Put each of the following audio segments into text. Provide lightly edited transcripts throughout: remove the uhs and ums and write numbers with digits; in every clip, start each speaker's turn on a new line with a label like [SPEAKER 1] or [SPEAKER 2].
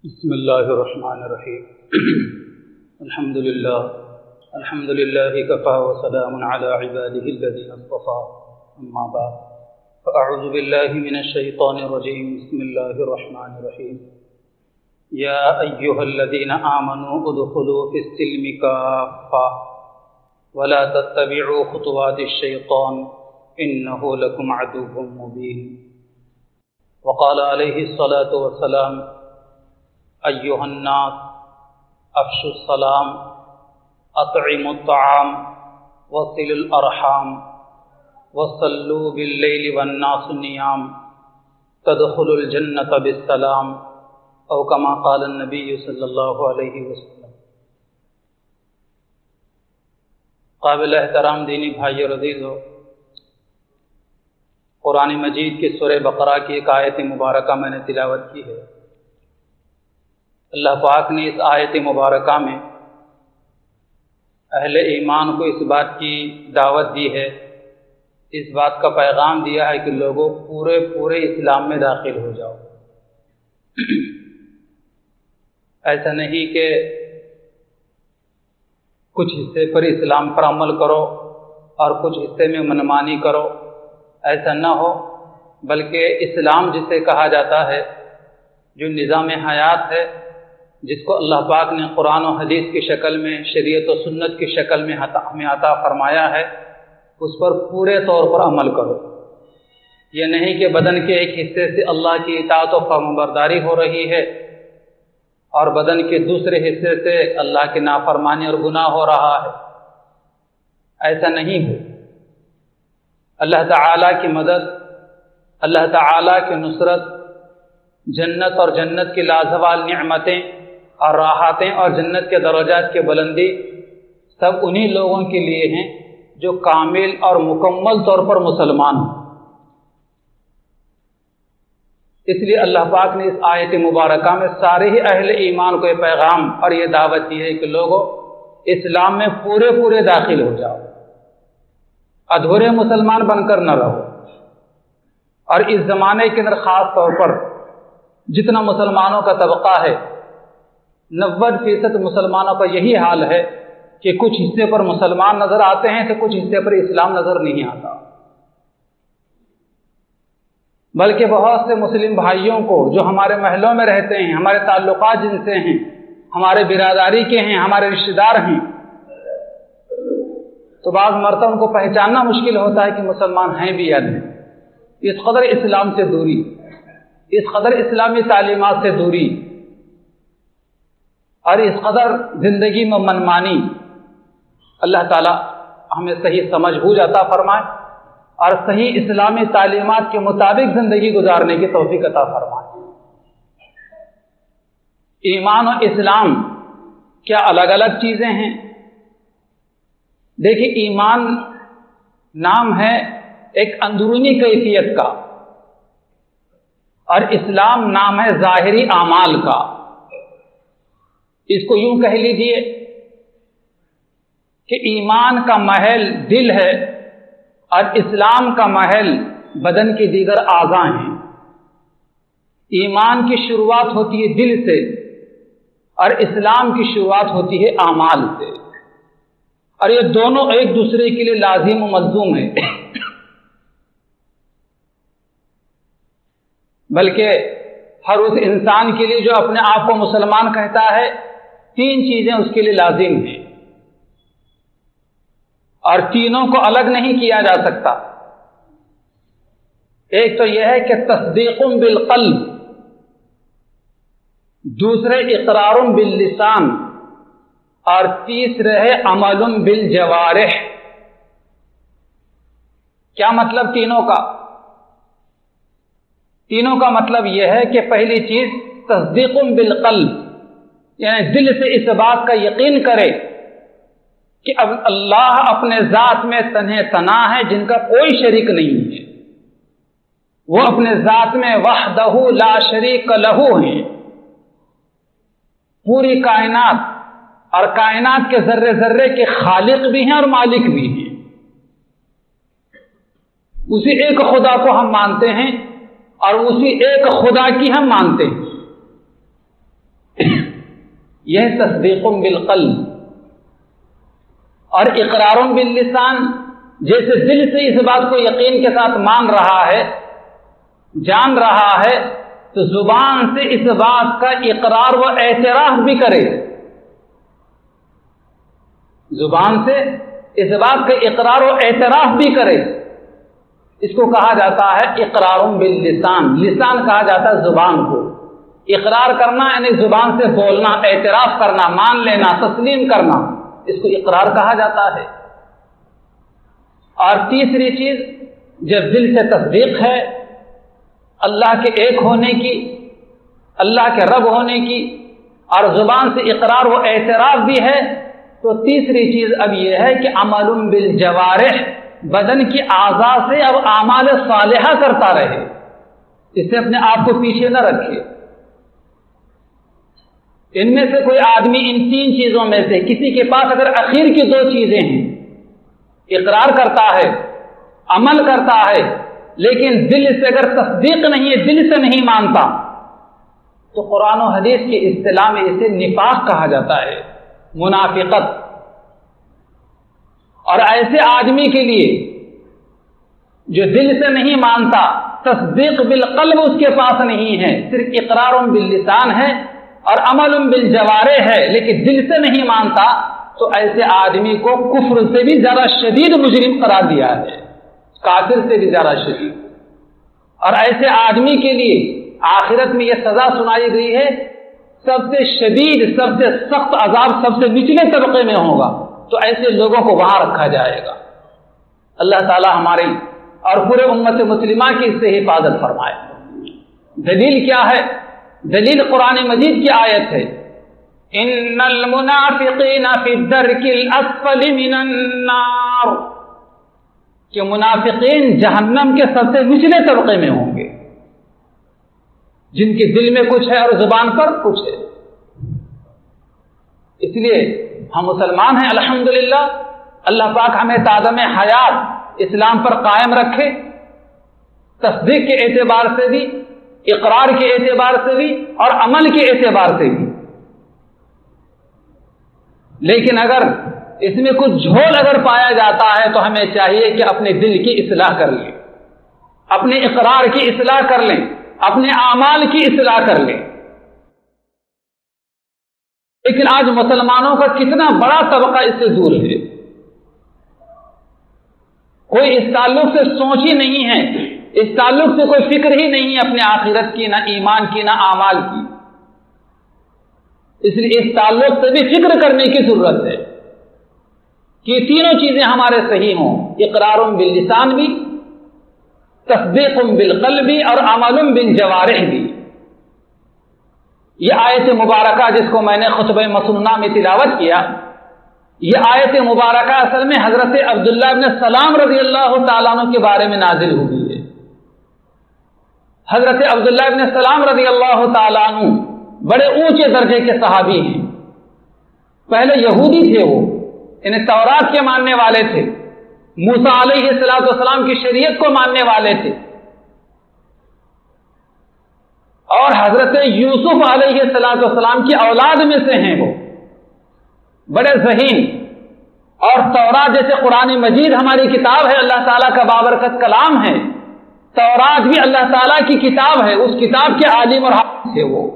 [SPEAKER 1] بسم الله الرحمن الرحيم الحمد لله كفى وسلام على عباده الذين اصطفى أما بعد فأعوذ بالله من الشيطان الرجيم بسم الله الرحمن الرحيم يا أيها الذين آمنوا ادخلوا في السلم كافة ولا تتبعوا خطوات الشيطان إنه لكم عدو مبين وقال عليه الصلاة والسلام أيها الناس أفشوا السلام أطعموا الطعام وصلوا الأرحام وصلوا بالليل والناس نيام تدخلوا الجنة بالسلام أو كما قال النبي صلی اللہ علیہ وسلم۔ قابل احترام دینی بھائی اور عزیزو، قرآن مجید کی سورہ بقرہ کی ایک آیت مبارکہ میں نے تلاوت کی ہے۔ اللہ پاک نے اس آیت مبارکہ میں اہل ایمان کو اس بات کی دعوت دی ہے، اس بات کا پیغام دیا ہے کہ لوگوں پورے اسلام میں داخل ہو جاؤ۔ ایسا نہیں کہ کچھ حصے پر اسلام پر عمل کرو اور کچھ حصے میں منمانی کرو، ایسا نہ ہو، بلکہ اسلام جسے کہا جاتا ہے، جو نظام حیات ہے، جس کو اللہ پاک نے قرآن و حدیث کی شکل میں، شریعت و سنت کی شکل میں ہمیں عطا فرمایا ہے، اس پر پورے طور پر عمل کرو۔ یہ نہیں کہ بدن کے ایک حصے سے اللہ کی اطاعت و فرمانبرداری ہو رہی ہے اور بدن کے دوسرے حصے سے اللہ کی نافرمانی اور گناہ ہو رہا ہے، ایسا نہیں ہو۔ اللہ تعالیٰ کی مدد، اللہ تعالیٰ کی نصرت، جنت اور جنت کی لازوال نعمتیں اور راحتیں اور جنت کے درجات کی بلندی سب انہی لوگوں کے لیے ہیں جو کامل اور مکمل طور پر مسلمان ہیں۔ اس لیے اللہ پاک نے اس آیت مبارکہ میں سارے ہی اہل ایمان کو یہ پیغام اور یہ دعوت دی ہے کہ لوگوں اسلام میں پورے داخل ہو جاؤ، ادھورے مسلمان بن کر نہ رہو۔ اور اس زمانے کے اندر خاص طور پر جتنا مسلمانوں کا طبقہ ہے، 90% مسلمانوں کا یہی حال ہے کہ کچھ حصے پر مسلمان نظر آتے ہیں تو کچھ حصے پر اسلام نظر نہیں آتا، بلکہ بہت سے مسلم بھائیوں کو جو ہمارے محلوں میں رہتے ہیں، ہمارے تعلقات جن سے ہیں، ہمارے برادری کے ہیں، ہمارے رشتہ دار ہیں، تو بعض مرتبہ ان کو پہچاننا مشکل ہوتا ہے کہ مسلمان ہیں بھی یا نہیں۔ اس قدر اسلام سے دوری، اس قدر اسلامی تعلیمات سے دوری اور اس قدر زندگی میں منمانی، اللہ تعالی ہمیں صحیح سمجھ بوجھ عطا فرمائے اور صحیح اسلامی تعلیمات کے مطابق زندگی گزارنے کی توفیق عطا فرمائے۔ ایمان و اسلام کیا الگ الگ چیزیں ہیں؟ دیکھیے، ایمان نام ہے ایک اندرونی کیفیت کا اور اسلام نام ہے ظاہری اعمال کا۔ اس کو یوں کہہ لیجئے کہ ایمان کا محل دل ہے اور اسلام کا محل بدن کے دیگر اعضاء ہیں۔ ایمان کی شروعات ہوتی ہے دل سے اور اسلام کی شروعات ہوتی ہے اعمال سے، اور یہ دونوں ایک دوسرے کے لیے لازم و ملزوم ہیں۔ بلکہ ہر اس انسان کے لیے جو اپنے آپ کو مسلمان کہتا ہے، 3 چیزیں اس کے لیے لازم ہیں اور تینوں کو الگ نہیں کیا جا سکتا۔ ایک تو یہ ہے کہ تصدیق بالقلب، دوسرے اقرار باللسان، اور تیسرے ہے عمل بالجوارح۔ کیا مطلب تینوں کا؟ تینوں کا مطلب یہ ہے کہ پہلی چیز تصدیق بالقلب، یعنی دل سے اس بات کا یقین کرے کہ اب اللہ اپنے ذات میں تنہا تنہا ہے، جن کا کوئی شریک نہیں ہے، وہ اپنے ذات میں وحدہ لا شریک لہ ہیں، پوری کائنات اور کائنات کے ذرے ذرے کے خالق بھی ہیں اور مالک بھی ہیں۔ اسی ایک خدا کو ہم مانتے ہیں اور اسی ایک خدا کی ہم مانتے ہیں۔ یہ تصدیق بالقلب اور اقرار باللسان، جیسے دل سے اس بات کو یقین کے ساتھ مان رہا ہے، جان رہا ہے، تو زبان سے اس بات کا اقرار و اعتراف بھی کرے، زبان سے اس بات کا اقرار و اعتراف بھی کرے، اس کو کہا جاتا ہے اقرار باللسان۔ لسان کہا جاتا ہے زبان کو، اقرار کرنا یعنی زبان سے بولنا، اعتراف کرنا، مان لینا، تسلیم کرنا، اس کو اقرار کہا جاتا ہے۔ اور تیسری چیز، جب دل سے تصدیق ہے اللہ کے ایک ہونے کی، اللہ کے رب ہونے کی، اور زبان سے اقرار و اعتراف بھی ہے، تو تیسری چیز اب یہ ہے کہ عمل بالجوارح، بدن کی اعضاء سے اب اعمال صالحہ کرتا رہے، اس سے اپنے آپ کو پیچھے نہ رکھے۔ ان میں سے کوئی آدمی ان تین چیزوں میں سے کسی کے پاس اگر اخیر کی دو چیزیں ہیں، اقرار کرتا ہے، عمل کرتا ہے، لیکن دل سے اگر تصدیق نہیں ہے، دل سے نہیں مانتا، تو قرآن و حدیث کی اصطلاح میں اسے نفاق کہا جاتا ہے، منافقت۔ اور ایسے آدمی کے لیے جو دل سے نہیں مانتا، تصدیق بالقلب اس کے پاس نہیں ہے، صرف اقرار باللسان ہے اور عمل بالجوارح ہے، لیکن دل سے نہیں مانتا، تو ایسے آدمی کو کفر سے بھی زیادہ شدید مجرم قرار دیا ہے، کافر سے بھی زیادہ شدید۔ اور ایسے آدمی کے لیے آخرت میں یہ سزا سنائی گئی ہے، سب سے شدید، سب سے سخت عذاب سب سے نچلے طبقے میں ہوگا، تو ایسے لوگوں کو وہاں رکھا جائے گا۔ اللہ تعالی ہماری اور پورے امت مسلمہ کی اس سے حفاظت فرمائے۔ دلیل کیا ہے؟ دلیل قرآن مجید کی آیت ہے، ان المنافقین فی الدرک الاسفل من النار، کہ منافقین جہنم کے سب سے نچلے طبقے میں ہوں گے، جن کے دل میں کچھ ہے اور زبان پر کچھ ہے۔ اس لیے ہم مسلمان ہیں الحمدللہ، اللہ پاک ہمیں تعدم حیات اسلام پر قائم رکھے، تصدیق کے اعتبار سے بھی، اقرار کے اعتبار سے بھی، اور عمل کے اعتبار سے بھی۔ لیکن اگر اس میں کچھ جھول اگر پایا جاتا ہے تو ہمیں چاہیے کہ اپنے دل کی اصلاح کر لیں، اپنے اقرار کی اصلاح کر لیں، اپنے اعمال کی اصلاح کر لیں۔ لیکن آج مسلمانوں کا کتنا بڑا طبقہ اس سے دور ہے، کوئی اس تعلق سے سوچ ہی نہیں ہے، اس تعلق سے کوئی فکر ہی نہیں ہے اپنے آخرت کی، نہ ایمان کی، نہ اعمال کی۔ اس لیے اس تعلق سے بھی فکر کرنے کی ضرورت ہے کہ یہ تینوں چیزیں ہمارے صحیح ہوں، اقرار باللسان بھی، تصدیق بالقلب بھی، اور عمل بالجوارح بھی۔ یہ آیت مبارکہ جس کو میں نے خطبہ مسنونہ میں تلاوت کیا، یہ آیت مبارکہ اصل میں حضرت عبداللہ ابن سلام رضی اللہ تعالیٰ عنہ کے بارے میں نازل ہوئی ہے۔ حضرت عبداللہ ابن سلام رضی اللہ تعالیٰ عنہ بڑے اونچے درجے کے صحابی ہیں۔ پہلے یہودی تھے، وہ انہیں تورات کے ماننے والے تھے، موسیٰ علیہ السلام کی شریعت کو ماننے والے تھے، اور حضرت یوسف علیہ السلام کی اولاد میں سے ہیں، وہ بڑے ذہین، اور تورات جیسے قرآن مجید ہماری کتاب ہے، اللہ تعالیٰ کا بابرکت کلام ہے، تورات بھی اللہ تعالیٰ کی کتاب ہے، اس کتاب کے عالم اور حافظ تھے وہ۔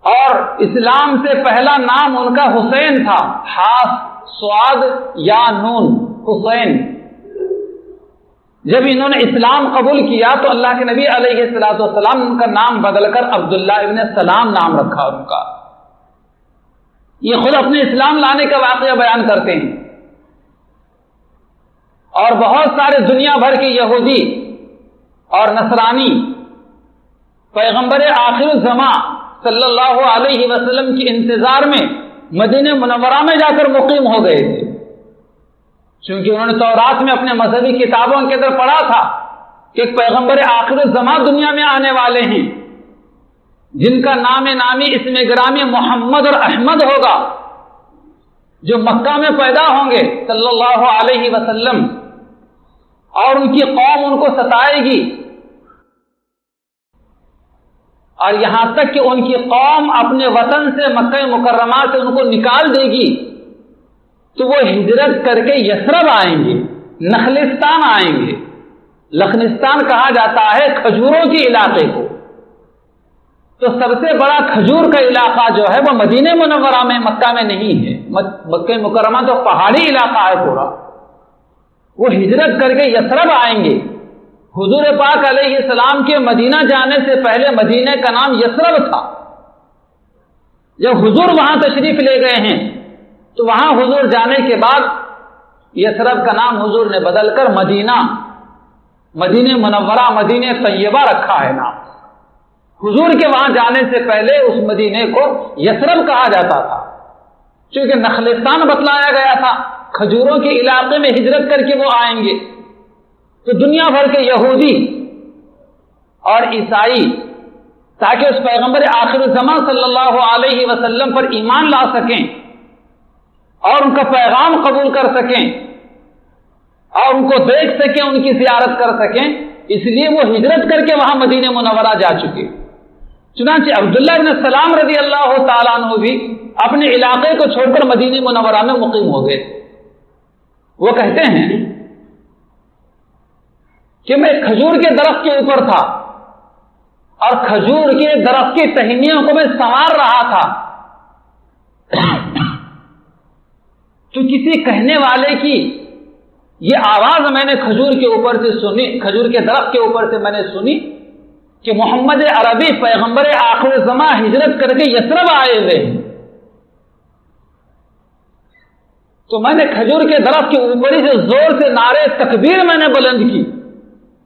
[SPEAKER 1] اور اسلام سے پہلا نام ان کا حسین تھا، حاء صاد یا نون، حسین۔ جب انہوں نے اسلام قبول کیا تو اللہ کے نبی علیہ السلام نے ان کا نام بدل کر عبداللہ ابن سلام نام رکھا ان کا۔ یہ خود اپنے اسلام لانے کا واقعہ بیان کرتے ہیں، اور بہت سارے دنیا بھر کے یہودی اور نصرانی پیغمبر آخر الزماں صلی اللہ علیہ وسلم کے انتظار میں مدینہ منورہ میں جا کر مقیم ہو گئے تھے، چونکہ انہوں نے تورات میں اپنے مذہبی کتابوں کے اندر پڑھا تھا کہ ایک پیغمبر آخر الزماں دنیا میں آنے والے ہیں، جن کا نام نامی اسم گرامی محمد اور احمد ہوگا، جو مکہ میں پیدا ہوں گے صلی اللہ علیہ وسلم، اور ان کی قوم ان کو ستائے گی، اور یہاں تک کہ ان کی قوم اپنے وطن سے مکہ مکرمہ سے ان کو نکال دے گی تو وہ ہجرت کر کے یثرب آئیں گے، نخلستان آئیں گے۔ لخنستان کہا جاتا ہے کھجوروں کے علاقے کو، تو سب سے بڑا کھجور کا علاقہ جو ہے وہ مدینہ منورہ میں، مکہ میں نہیں ہے۔ مکہ مکرمہ تو پہاڑی علاقہ ہے پورا۔ وہ ہجرت کر کے یثرب آئیں گے۔ حضور پاک علیہ السلام کے مدینہ جانے سے پہلے مدینہ کا نام یثرب تھا۔ جب حضور وہاں تشریف لے گئے ہیں تو وہاں حضور جانے کے بعد یثرب کا نام حضور نے بدل کر مدینہ منورہ، مدینہ طیبہ رکھا ہے نام۔ حضور کے وہاں جانے سے پہلے اس مدینے کو یثرب کہا جاتا تھا، چونکہ نخلستان بتلایا گیا تھا، کھجوروں کے علاقے میں ہجرت کر کے وہ آئیں گے۔ تو دنیا بھر کے یہودی اور عیسائی تاکہ اس پیغمبر آخر الزمان صلی اللہ علیہ وسلم پر ایمان لا سکیں اور ان کا پیغام قبول کر سکیں اور ان کو دیکھ سکیں، ان کی زیارت کر سکیں، اس لیے وہ ہجرت کر کے وہاں مدینہ منورہ جا چکے۔ چنانچہ عبداللہ بن سلام رضی اللہ تعالیٰ عنہ بھی اپنے علاقے کو چھوڑ کر مدینہ منورہ میں مقیم ہو گئے۔ وہ کہتے ہیں کہ میں کھجور کے درخت کے اوپر تھا اور کھجور کے درخت کی ٹہنیوں کو میں سنوار رہا تھا، تو کسی کہنے والے کی یہ آواز میں نے کھجور کے اوپر سے سنی، کھجور کے درخت کے اوپر سے میں نے سنی کہ محمد عربی پیغمبر آخر زمان ہجرت کر کے یثرب آئے ہوئے ہیں۔ تو میں نے کھجور کے درخت کے اوپر سے زور سے نعرے تکبیر میں نے بلند کی،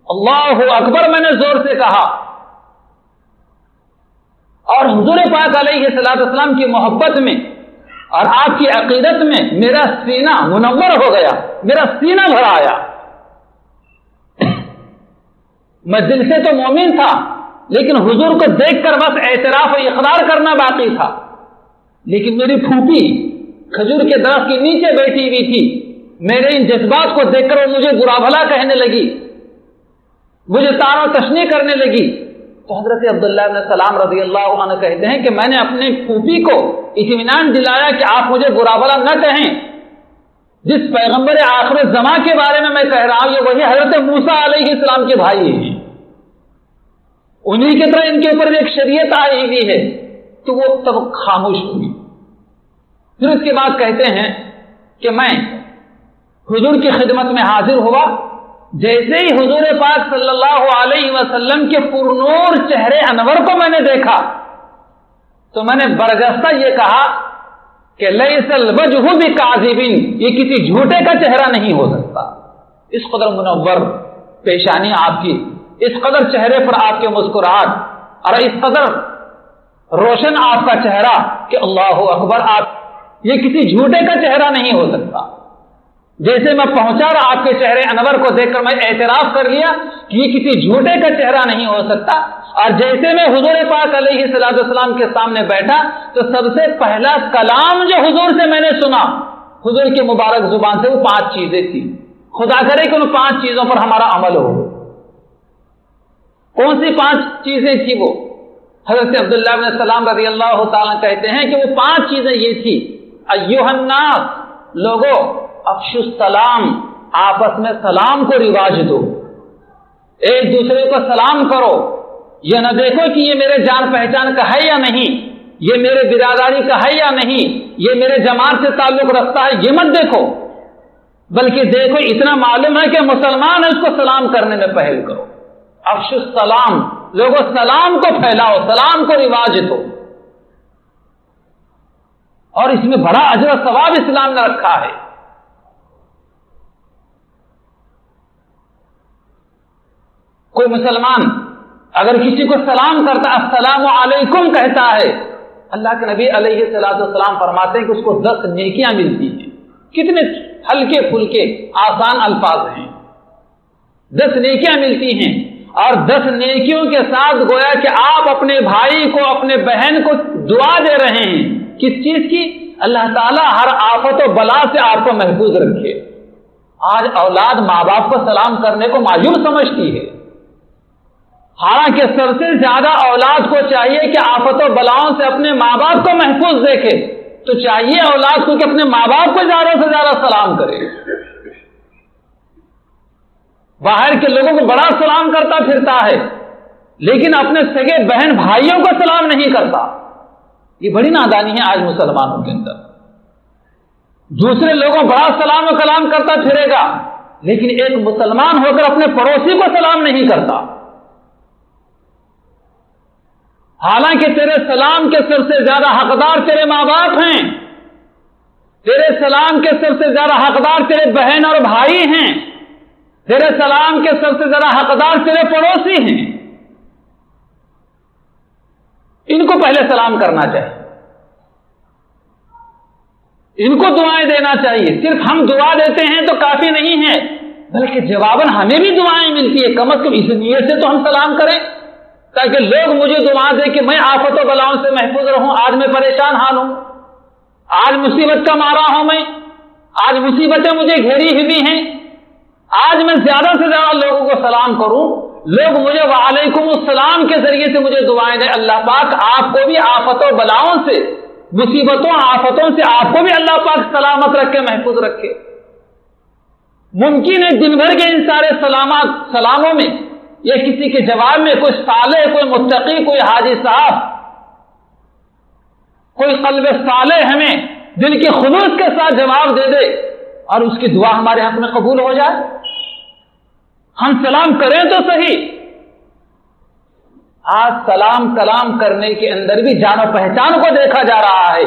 [SPEAKER 1] اللہ اکبر میں نے زور سے کہا، اور حضور پاک علیہ السلام کی محبت میں اور آپ کی عقیدت میں میرا سینہ منور ہو گیا، میرا سینہ بھر آیا۔ میں دل سے تو مومن تھا لیکن حضور کو دیکھ کر بس اعتراف و اقرار کرنا باقی تھا، لیکن میری پھوپھی کھجور کے درخت کے نیچے بیٹھی ہوئی تھی، میرے ان جذبات کو دیکھ کر وہ مجھے برا بھلا کہنے لگی، مجھے طعن و تشنیع کرنے لگی۔ تو حضرت عبداللہ بن سلام رضی اللہ عنہ کہتے ہیں کہ میں نے اپنی پھوپھی کو اطمینان دلایا کہ آپ مجھے برا بھلا نہ کہیں، جس پیغمبر آخر زمان کے بارے میں کہہ رہا ہوں یہ وہی حضرت موسیٰ علیہ السلام کے بھائی ہیں، انہی کی طرح ان کے اوپر ایک شریعت آئی ہوئی ہے۔ تو وہ تب خاموش ہوئی۔ پھر اس کے بعد کہتے ہیں کہ میں حضور کی خدمت میں حاضر ہوا، جیسے ہی حضور پاک صلی اللہ علیہ وسلم کے پرنور چہرے انور کو میں نے دیکھا تو میں نے برجستہ یہ کہا کہ لیس الوجہ بکاذب، یہ کسی جھوٹے کا چہرہ نہیں ہو سکتا۔ اس قدر منور پیشانی آپ کی، اس قدر چہرے پر آپ کے مسکراہٹ اور اس قدر روشن آپ کا چہرہ کہ اللہ اکبر، آپ یہ کسی جھوٹے کا چہرہ نہیں ہو سکتا۔ جیسے میں پہنچا رہا آپ کے چہرے انور کو دیکھ کر میں اعتراف کر لیا کہ یہ کسی جھوٹے کا چہرہ نہیں ہو سکتا، اور جیسے میں حضور پاک علیہ السلام کے سامنے بیٹھا تو سب سے پہلا کلام جو حضور سے میں نے سنا، حضور کی مبارک زبان سے وہ 5 چیزیں تھیں۔ خدا کرے کہ ان 5 چیزوں پر ہمارا عمل ہو۔ کون سی 5 چیزیں تھی وہ؟ حضرت عبداللہ بن سلام رضی اللہ تعالیٰ کہتے ہیں کہ وہ 5 چیزیں یہ تھی، ایھا الناس، لوگوں، افشوا السلام، آپس میں سلام کو رواج دو، ایک دوسرے کو سلام کرو، یہ نہ دیکھو کہ یہ میرے جان پہچان کا ہے یا نہیں، یہ میرے برادری کا ہے یا نہیں، یہ میرے جماعت سے تعلق رکھتا ہے، یہ مت دیکھو، بلکہ دیکھو اتنا معلوم ہے کہ مسلمان ہے، اس کو سلام کرنے میں پہل کرو۔ افشوا السلام، لوگوں سلام کو پھیلاؤ، سلام کو رواج دو، اور اس میں بڑا اجر و ثواب اسلام نے رکھا ہے۔ کوئی مسلمان اگر کسی کو سلام کرتا، السلام علیکم کہتا ہے، اللہ کے نبی علیہ السلام فرماتے ہیں کہ اس کو 10 نیکیاں ملتی ہیں۔ کتنے ہلکے پھلکے آسان الفاظ ہیں، 10 نیکیاں ملتی ہیں، اور 10 نیکیوں کے ساتھ گویا کہ آپ اپنے بھائی کو، اپنے بہن کو دعا دے رہے ہیں، کس چیز کی؟ اللہ تعالیٰ ہر آفت و بلا سے آپ کو محفوظ رکھے۔ آج اولاد ماں باپ کو سلام کرنے کو معیوب سمجھتی ہے، حالانکہ سب سے زیادہ اولاد کو چاہیے کہ آفت و بلاؤں سے اپنے ماں باپ کو محفوظ دیکھے، تو چاہیے اولاد کو کہ اپنے ماں باپ کو زیادہ سے زیادہ سلام کرے۔ باہر کے لوگوں کو بڑا سلام کرتا پھرتا ہے، لیکن اپنے سگے بہن بھائیوں کو سلام نہیں کرتا۔ یہ بڑی نادانی ہے آج مسلمانوں کے اندر۔ دوسرے لوگوں بڑا سلام و کلام کرتا پھرے گا، لیکن ایک مسلمان ہو کر اپنے پڑوسی کو سلام نہیں کرتا۔ حالانکہ تیرے سلام کے سب سے زیادہ حقدار تیرے ماں باپ ہیں، تیرے سلام کے سب سے زیادہ حقدار تیرے بہن اور بھائی ہیں، تیرے سلام کے سب سے زیادہ حقدار تیرے پڑوسی ہیں۔ ان کو پہلے سلام کرنا چاہیے، ان کو دعائیں دینا چاہیے۔ صرف ہم دعا دیتے ہیں تو کافی نہیں ہے، بلکہ جواباً ہمیں بھی دعائیں ملتی ہے۔ کم از کم اس نیت سے تو ہم سلام کریں تاکہ لوگ مجھے دعا دیں کہ میں آفت و بلاؤں سے محفوظ رہوں۔ آج میں پریشان حال ہوں، آج مصیبت کا مارا ہوں، میں آج مصیبتیں مجھے گھیری ہوئی ہیں، آج میں زیادہ سے زیادہ لوگوں کو سلام کروں، لوگ مجھے وعلیکم السلام کے ذریعے سے مجھے دعائیں دیں۔ اللہ پاک آپ کو بھی آفت و بلاؤں سے، مصیبتوں آفتوں سے آپ کو بھی اللہ پاک سلامت رکھے، محفوظ رکھے۔ ممکن ہے دن بھر کے ان سارے سلاموں میں یہ کسی کے جواب میں کوئی صالح، کوئی متقی، کوئی حاجی صاحب، کوئی قلب صالح ہمیں دل کے خلوص کے ساتھ جواب دے دے اور اس کی دعا ہمارے حق میں قبول ہو جائے۔ ہم سلام کریں تو صحیح۔ آج سلام کلام کرنے کے اندر بھی جان و پہچان کو دیکھا جا رہا ہے،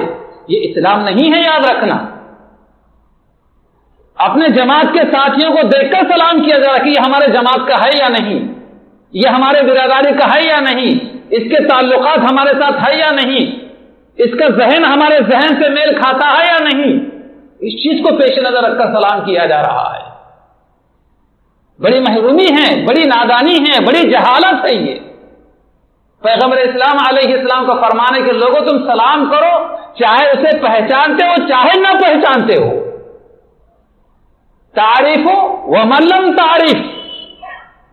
[SPEAKER 1] یہ اسلام نہیں ہے، یاد رکھنا۔ اپنے جماعت کے ساتھیوں کو دیکھ کر سلام کیا جا رہا کہ یہ ہمارے جماعت کا ہے یا نہیں، یہ ہمارے برادری کا ہے یا نہیں، اس کے تعلقات ہمارے ساتھ ہے یا نہیں، اس کا ذہن ہمارے ذہن سے میل کھاتا ہے یا نہیں، اس چیز کو پیش نظر رکھ کر سلام کیا جا رہا ہے۔ بڑی محرومی ہے، بڑی نادانی ہے، بڑی جہالت ہے یہ۔ پیغمبر اسلام علیہ السلام کا فرمان ہے کہ لوگوں تم سلام کرو چاہے اسے پہچانتے ہو چاہے نہ پہچانتے ہو، تعریف ہو ومن لم تعریف،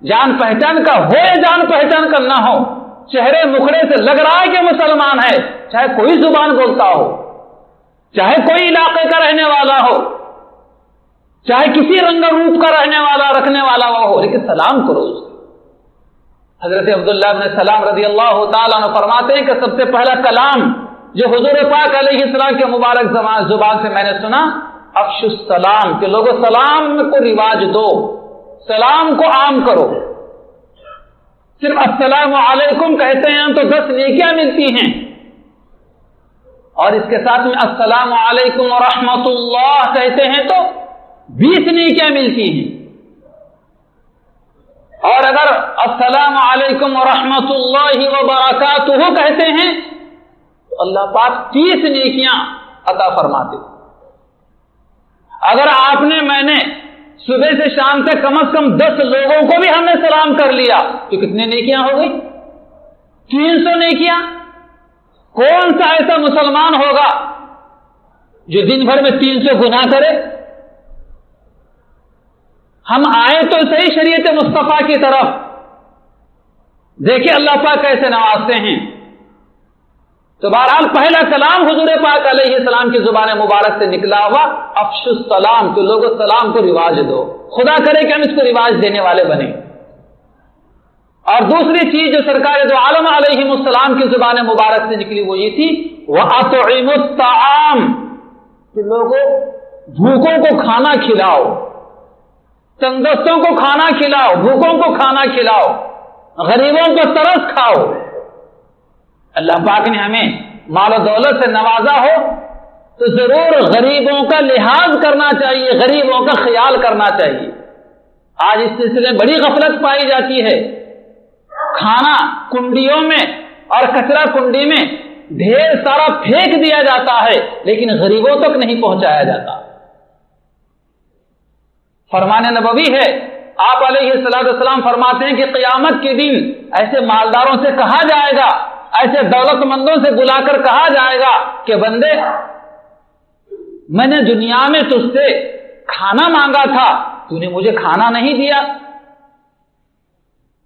[SPEAKER 1] جان پہچان کا ہو یا جان پہچان کا نہ ہو، چہرے مکھڑے سے لگ رہا ہے کہ مسلمان ہے، چاہے کوئی زبان بولتا ہو، چاہے کوئی علاقے کا رہنے والا ہو، چاہے کسی رنگ روپ کا رہنے والا رکھنے والا ہو، لیکن سلام کرو اس کو۔ حضرت عبداللہ بن سلام رضی اللہ تعالیٰ عنہ فرماتے ہیں کہ سب سے پہلا کلام جو حضور پاک علیہ السلام کے مبارک زبان سے میں نے سنا، افشو السلام، کہ لوگوں سلام کو رواج دو، سلام کو عام کرو۔ صرف السلام علیکم کہتے ہیں تو 10 نیکیاں ملتی ہیں، اور اس کے ساتھ میں السلام علیکم ورحمۃ اللہ کہتے ہیں تو 20 نیکیاں ملتی ہیں، اور اگر السلام علیکم ورحمۃ اللہ وبرکاتہ کہتے ہیں تو اللہ پاک 30 نیکیاں عطا فرماتے۔ اگر آپ نے میں نے صبح سے شام تک کم از کم 10 لوگوں کو بھی ہم نے سلام کر لیا تو کتنے نیکیاں ہو گئی؟ 300 نیکیاں۔ کون سا ایسا مسلمان ہوگا جو دن بھر میں 300 گناہ کرے؟ ہم آئے تو صحیح شریعت مصطفیٰ کی طرف، دیکھیں اللہ پاک کیسے نوازتے ہیں۔ تو بہرحال پہلا کلام حضور پاک علیہ السلام کی زبان مبارک سے نکلا ہوا افشو السلام، کہ لوگوں سلام کو رواج دو، خدا کرے کہ ہم اس کو رواج دینے والے بنیں۔ اور دوسری چیز جو سرکار دو عالم علیہ السلام کی زبان مبارک سے نکلی وہ یہ تھی وَأَطْعِمُوا الطَّعَامَ، کہ لوگوں بھوکوں کو کھانا کھلاؤ، تندرستوں کو کھانا کھلاؤ، بھوکوں کو کھانا کھلاؤ، غریبوں کو ترس کھاؤ۔ اللہ پاک نے ہمیں مال و دولت سے نوازا ہو تو ضرور غریبوں کا لحاظ کرنا چاہیے، غریبوں کا خیال کرنا چاہیے۔ آج اس سلسلے میں بڑی غفلت پائی جاتی ہے، کھانا کنڈیوں میں اور کچرا کنڈی میں ڈھیر سارا پھینک دیا جاتا ہے لیکن غریبوں تک نہیں پہنچایا جاتا۔ فرمان نبوی ہے، آپ علیہ السلام فرماتے ہیں کہ قیامت کے دن ایسے مالداروں سے کہا جائے گا، ایسے دولت مندوں سے بلا کر کہا جائے گا کہ بندے میں نے دنیا میں تجھ سے کھانا مانگا تھا، تو نے مجھے کھانا نہیں دیا،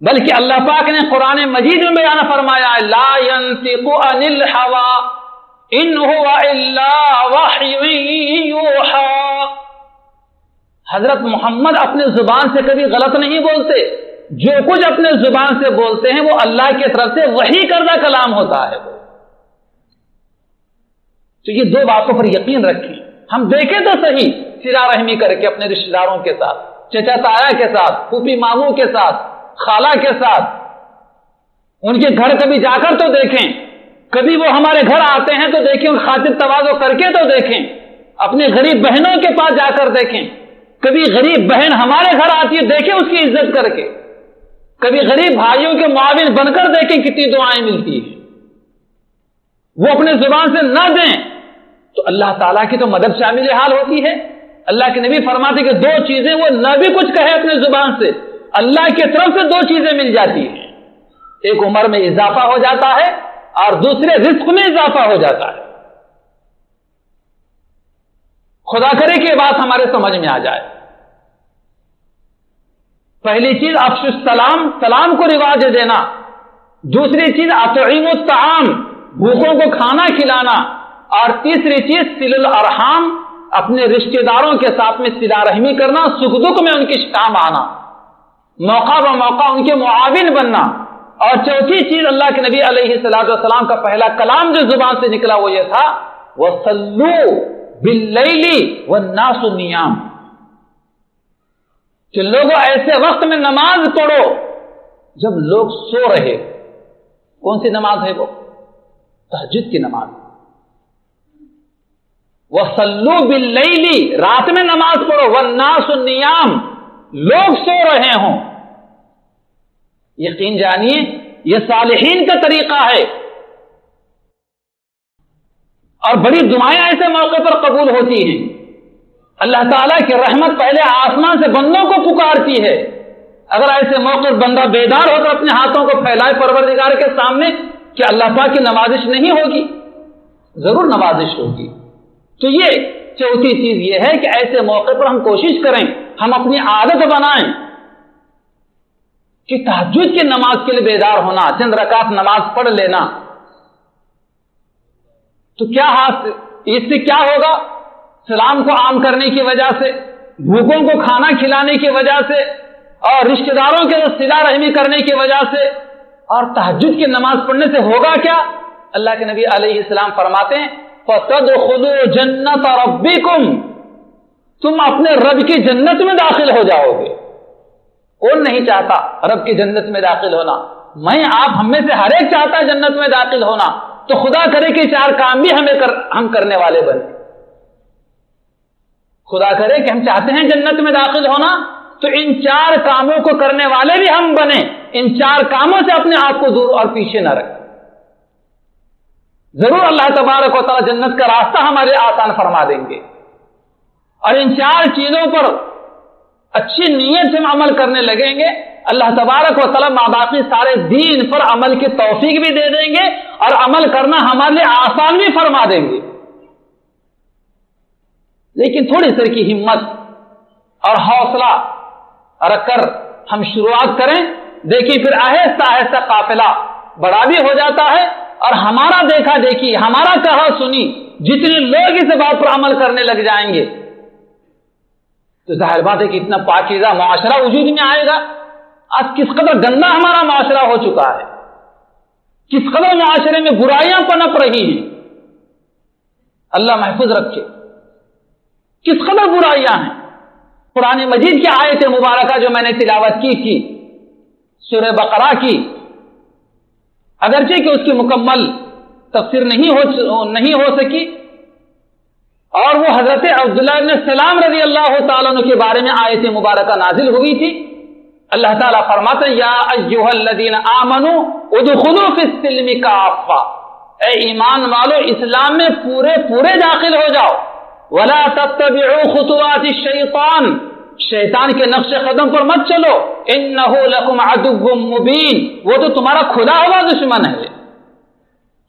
[SPEAKER 1] بلکہ اللہ پاک نے قرآن مجید میں بیان فرمایا لا ينطق عن الهوى ان هو الا وحی یوحی، حضرت محمد اپنے زبان سے کبھی غلط نہیں بولتے، جو کچھ اپنے زبان سے بولتے ہیں وہ اللہ کی طرف سے وحی کردہ کلام ہوتا ہے۔ تو یہ دو باتوں پر یقین رکھیں، ہم دیکھیں تو صحیح صلہ رحمی کر کے اپنے رشتہ داروں کے ساتھ، چچا تایا کے ساتھ، پھوپھی ماموں کے ساتھ، خالہ کے ساتھ، ان کے گھر کبھی جا کر تو دیکھیں، کبھی وہ ہمارے گھر آتے ہیں تو دیکھیں، خاطر تواضع کر کے تو دیکھیں، اپنے غریب بہنوں کے پاس جا کر دیکھیں، کبھی غریب بہن ہمارے گھر آتی ہے دیکھیں اس کی عزت کر کے، کبھی غریب بھائیوں کے معاون بن کر دیکھیں کتنی دعائیں ملتی ہیں، وہ اپنے زبان سے نہ دیں تو اللہ تعالیٰ کی تو مدد شامل حال ہوتی ہے۔ اللہ کے نبی فرماتے کہ دو چیزیں وہ نہ بھی کچھ کہے اپنے زبان سے، اللہ کی طرف سے دو چیزیں مل جاتی ہیں، ایک عمر میں اضافہ ہو جاتا ہے اور دوسرے رزق میں اضافہ ہو جاتا ہے۔ خدا کرے کہ یہ بات ہمارے سمجھ میں آ جائے۔ پہلی چیز افشو السلام، سلام کو رواج دینا، دوسری چیز اطعیم الطعام، بھوکوں کو کھانا کھلانا، اور تیسری چیز صلہ الارحام، اپنے رشتہ داروں کے ساتھ میں صلہ رحمی کرنا، سکھ دکھ میں ان کے کام آنا، موقع بموقع ان کے معاون بننا، اور چوتھی چیز اللہ کے نبی علیہ الصلوۃ والسلام کا پہلا کلام جو زبان سے نکلا وہ یہ تھا وَصَلُّوا بِاللَّيْلِ وَالنَّاسُ نِيَامٌ، کہ لوگوں ایسے وقت میں نماز پڑھو جب لوگ سو رہے۔ کون سی نماز ہے وہ؟ تہجد کی نماز۔ وَصَلُّوا بِاللَّيْلِ، رات میں نماز پڑھو، وَالنَّاسُ نِيَامٌ، لوگ سو رہے ہوں۔ یقین جانیے یہ صالحین کا طریقہ ہے، اور بڑی دعائیں ایسے موقع پر قبول ہوتی ہیں۔ اللہ تعالیٰ کی رحمت پہلے آسمان سے بندوں کو پکارتی ہے، اگر ایسے موقع بندہ بیدار ہو تو اپنے ہاتھوں کو پھیلائے پروردگار کے سامنے کہ اللہ پاک کی نوازش نہیں ہوگی، ضرور نوازش ہوگی۔ تو یہ چوتھی چیز یہ ہے کہ ایسے موقع پر ہم کوشش کریں، ہم اپنی عادت بنائیں کہ تہجد کی نماز کے لیے بیدار ہونا، چند رکعت نماز پڑھ لینا۔ تو کیا اس سے کیا ہوگا؟ سلام کو عام کرنے کی وجہ سے، بھوکوں کو کھانا کھلانے کی وجہ سے، اور رشتہ داروں کے صلہ رحمی کرنے کی وجہ سے، اور تہجد کی نماز پڑھنے سے ہوگا کیا؟ اللہ کے نبی علیہ السلام فرماتے ہیں فَتَدْخُلُوا جَنَّةَ رَبِّكُمْ، تم اپنے رب کی جنت میں داخل ہو جاؤ گے۔ کون نہیں چاہتا رب کی جنت میں داخل ہونا؟ میں آپ ہم میں سے ہر ایک چاہتا ہے جنت میں داخل ہونا، تو خدا کرے کہ چار کام بھی ہم کرنے والے بنے۔ خدا کرے کہ ہم چاہتے ہیں جنت میں داخل ہونا، تو ان چار کاموں کو کرنے والے بھی ہم بنیں، ان چار کاموں سے اپنے آپ کو دور اور پیچھے نہ رکھیں۔ ضرور اللہ تبارک و تعالی جنت کا راستہ ہمارے آسان فرما دیں گے، اور ان چار چیزوں پر اچھی نیت سے ہم عمل کرنے لگیں گے، اللہ تبارک و تعالی ماباقی سارے دین پر عمل کی توفیق بھی دے دیں گے، اور عمل کرنا ہمارے لیے آسان بھی فرما دیں گے۔ لیکن تھوڑی سی کی ہمت اور حوصلہ رکھ کر ہم شروعات کریں، دیکھیں پھر آہستہ آہستہ قافلہ بڑا بھی ہو جاتا ہے، اور ہمارا دیکھا دیکھی، ہمارا کہا سنی، جتنے لوگ اس بات پر عمل کرنے لگ جائیں گے تو ظاہر بات ہے کہ اتنا پاکیزہ معاشرہ وجود میں آئے گا۔ آج کس قدر گندا ہمارا معاشرہ ہو چکا ہے، کس قدر معاشرے میں برائیاں پنپ رہی ہیں، اللہ محفوظ رکھے، کس قدر برائیاں ہیں۔ قرآن مجید کی آیت مبارکہ جو میں نے تلاوت کی تھی سورہ بقرہ کی، اگرچہ کہ اس کی مکمل تفسیر نہیں ہو سکی، اور وہ حضرت عبداللہ بن سلام رضی اللہ تعالیٰ عنہ کے بارے میں آیت مبارکہ نازل ہوئی تھی۔ اللہ تعالیٰ فرماتے ہیں یا ایھا الذین آمنوا ادخلوا فی السلم کافہ، اے ایمان والو اسلام میں پورے داخل ہو جاؤ، ولا تتبعوا خطوات الشیطان، شیطان کے نقش قدم پر مت چلو، انہ لکم عدو مبین، وہ تو تمہارا کھلا ہوا دشمن ہے۔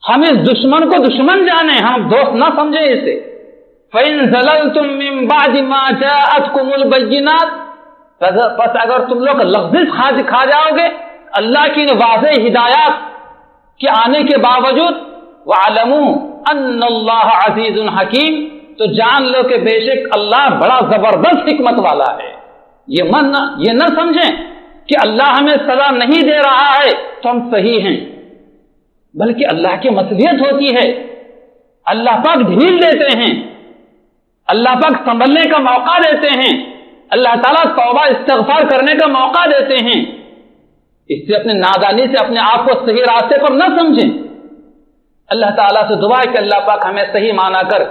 [SPEAKER 1] ہم اس دشمن کو دشمن جانیں، ہم دوست نہ سمجھیں اسے۔ فَإِن زَلَلْتُم مِّن بَعْدِ مَا جَاءَتْكُمُ الْبَيِّنَاتُ، پس اگر تم لوگ لغزش کھا جاؤ گے اللہ کی واضح ہدایات کے آنے کے باوجود وَعَلَمُوا أَنَّ اللَّهَ عَزِيزٌ حَكِيمٌ، تو جان لو کہ بے شک اللہ بڑا زبردست حکمت والا ہے۔ یہ نہ سمجھیں کہ اللہ ہمیں سزا نہیں دے رہا ہے تو ہم صحیح ہیں، بلکہ اللہ کی مصلحت ہوتی ہے، اللہ پاک ڈھیل دیتے ہیں، اللہ پاک سنبھلنے کا موقع دیتے ہیں، اللہ تعالیٰ توبہ استغفار کرنے کا موقع دیتے ہیں۔ اس سے اپنے نادانی سے اپنے آپ کو صحیح راستے پر نہ سمجھیں۔ اللہ تعالیٰ سے دعا ہے کہ اللہ پاک ہمیں صحیح مانا کر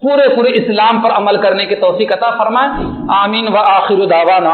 [SPEAKER 1] پورے اسلام پر عمل کرنے کی توفیق عطا فرمائے۔ آمین۔ وآخر دعوانا